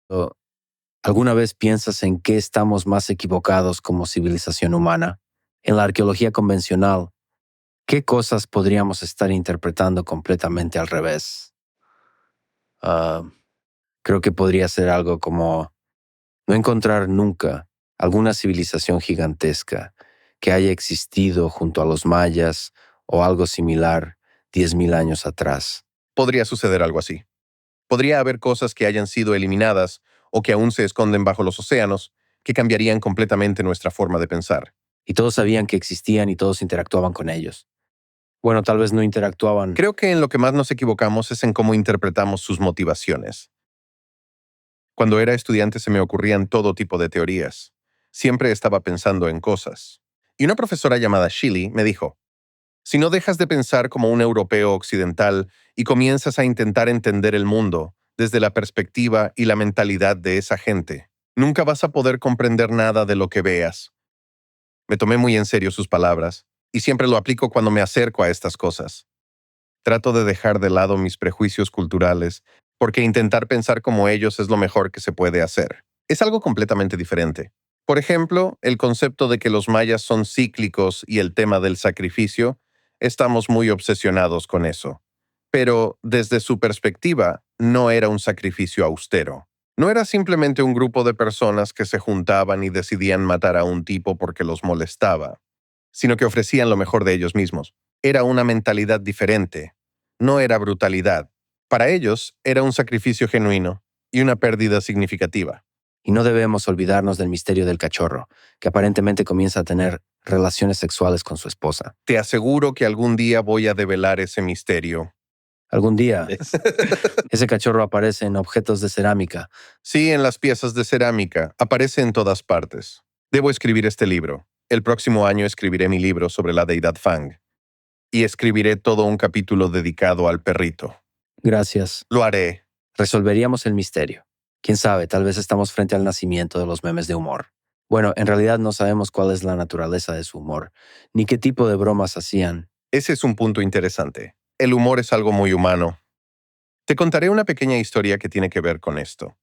O, ¿alguna vez piensas en qué estamos más equivocados como civilización humana? En la arqueología convencional, ¿qué cosas podríamos estar interpretando completamente al revés? Ah, Creo que podría ser algo como no encontrar nunca alguna civilización gigantesca que haya existido junto a los mayas o algo similar 10.000 años atrás. Podría suceder algo así. Podría haber cosas que hayan sido eliminadas o que aún se esconden bajo los océanos, que cambiarían completamente nuestra forma de pensar. Y todos sabían que existían y todos interactuaban con ellos. Bueno, tal vez no interactuaban. Creo que en lo que más nos equivocamos es en cómo interpretamos sus motivaciones. Cuando era estudiante se me ocurrían todo tipo de teorías. Siempre estaba pensando en cosas. Y una profesora llamada Shilly me dijo, si no dejas de pensar como un europeo occidental y comienzas a intentar entender el mundo desde la perspectiva y la mentalidad de esa gente, nunca vas a poder comprender nada de lo que veas. Me tomé muy en serio sus palabras, y siempre lo aplico cuando me acerco a estas cosas. Trato de dejar de lado mis prejuicios culturales, porque intentar pensar como ellos es lo mejor que se puede hacer. Es algo completamente diferente. Por ejemplo, el concepto de que los mayas son cíclicos y el tema del sacrificio, estamos muy obsesionados con eso. Pero, desde su perspectiva, no era un sacrificio austero. No era simplemente un grupo de personas que se juntaban y decidían matar a un tipo porque los molestaba, sino que ofrecían lo mejor de ellos mismos. Era una mentalidad diferente. No era brutalidad. Para ellos, era un sacrificio genuino y una pérdida significativa. Y no debemos olvidarnos del misterio del cachorro, que aparentemente comienza a tener relaciones sexuales con su esposa. Te aseguro que algún día voy a develar ese misterio. Algún día, ese cachorro aparece en objetos de cerámica. Sí, en las piezas de cerámica. Aparece en todas partes. Debo escribir este libro. El próximo año escribiré mi libro sobre la deidad Fang. Y escribiré todo un capítulo dedicado al perrito. Gracias. Lo haré. Resolveríamos el misterio. Quién sabe, tal vez estamos frente al nacimiento de los memes de humor. Bueno, en realidad no sabemos cuál es la naturaleza de su humor, ni qué tipo de bromas hacían. Ese es un punto interesante. El humor es algo muy humano. Te contaré una pequeña historia que tiene que ver con esto.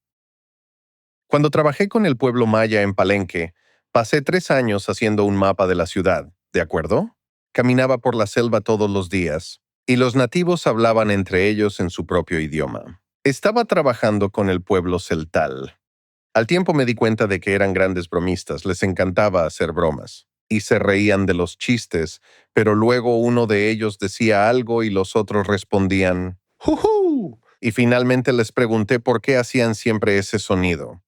Cuando trabajé con el pueblo maya en Palenque, pasé 3 años haciendo un mapa de la ciudad, ¿de acuerdo? Caminaba por la selva todos los días, y los nativos hablaban entre ellos en su propio idioma. Estaba trabajando con el pueblo celtal. Al tiempo me di cuenta de que eran grandes bromistas, les encantaba hacer bromas, y se reían de los chistes, pero luego uno de ellos decía algo y los otros respondían, ¡Jujú! Y finalmente les pregunté por qué hacían siempre ese sonido.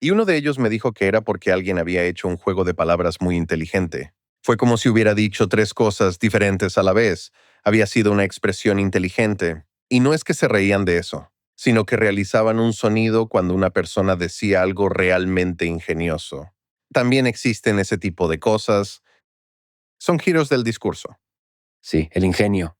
Y uno de ellos me dijo que era porque alguien había hecho un juego de palabras muy inteligente. Fue como si hubiera dicho 3 cosas diferentes a la vez. Había sido una expresión inteligente. Y no es que se reían de eso, sino que realizaban un sonido cuando una persona decía algo realmente ingenioso. También existen ese tipo de cosas. Son giros del discurso. Sí, el ingenio.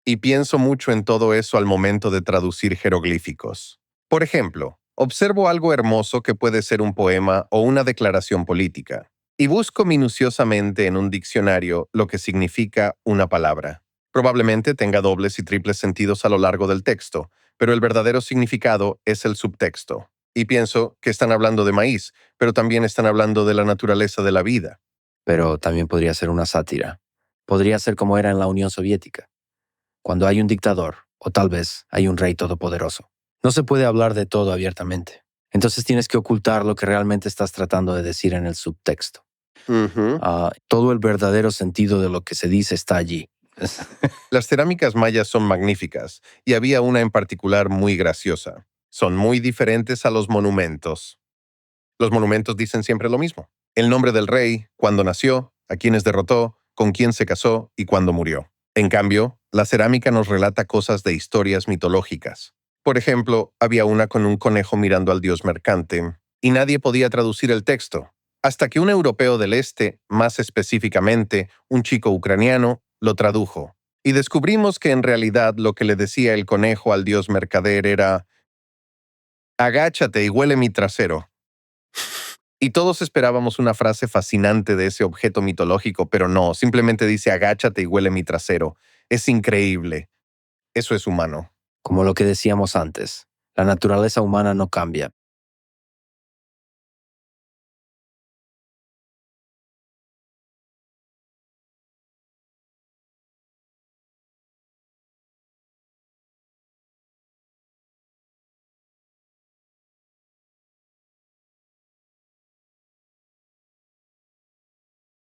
Y pienso mucho en todo eso al momento de traducir jeroglíficos. Por ejemplo, observo algo hermoso que puede ser un poema o una declaración política, y busco minuciosamente en un diccionario lo que significa una palabra. Probablemente tenga dobles y triples sentidos a lo largo del texto, pero el verdadero significado es el subtexto. Y pienso que están hablando de maíz, pero también están hablando de la naturaleza de la vida. Pero también podría ser una sátira. Podría ser como era en la Unión Soviética, cuando hay un dictador, o tal vez hay un rey todopoderoso. No se puede hablar de todo abiertamente. Entonces tienes que ocultar lo que realmente estás tratando de decir en el subtexto. Todo el verdadero sentido de lo que se dice está allí. Las cerámicas mayas son magníficas, y había una en particular muy graciosa. Son muy diferentes a los monumentos. Los monumentos dicen siempre lo mismo. El nombre del rey, cuándo nació, a quiénes derrotó, con quién se casó y cuándo murió. En cambio, la cerámica nos relata cosas de historias mitológicas. Por ejemplo, había una con un conejo mirando al dios Mercante, y nadie podía traducir el texto, hasta que un europeo del este, más específicamente, un chico ucraniano, lo tradujo. Y descubrimos que en realidad lo que le decía el conejo al dios mercader era «Agáchate y huele mi trasero». Y todos esperábamos una frase fascinante de ese objeto mitológico, pero no, simplemente dice «Agáchate y huele mi trasero». Es increíble. Eso es humano. Como lo que decíamos antes, la naturaleza humana no cambia.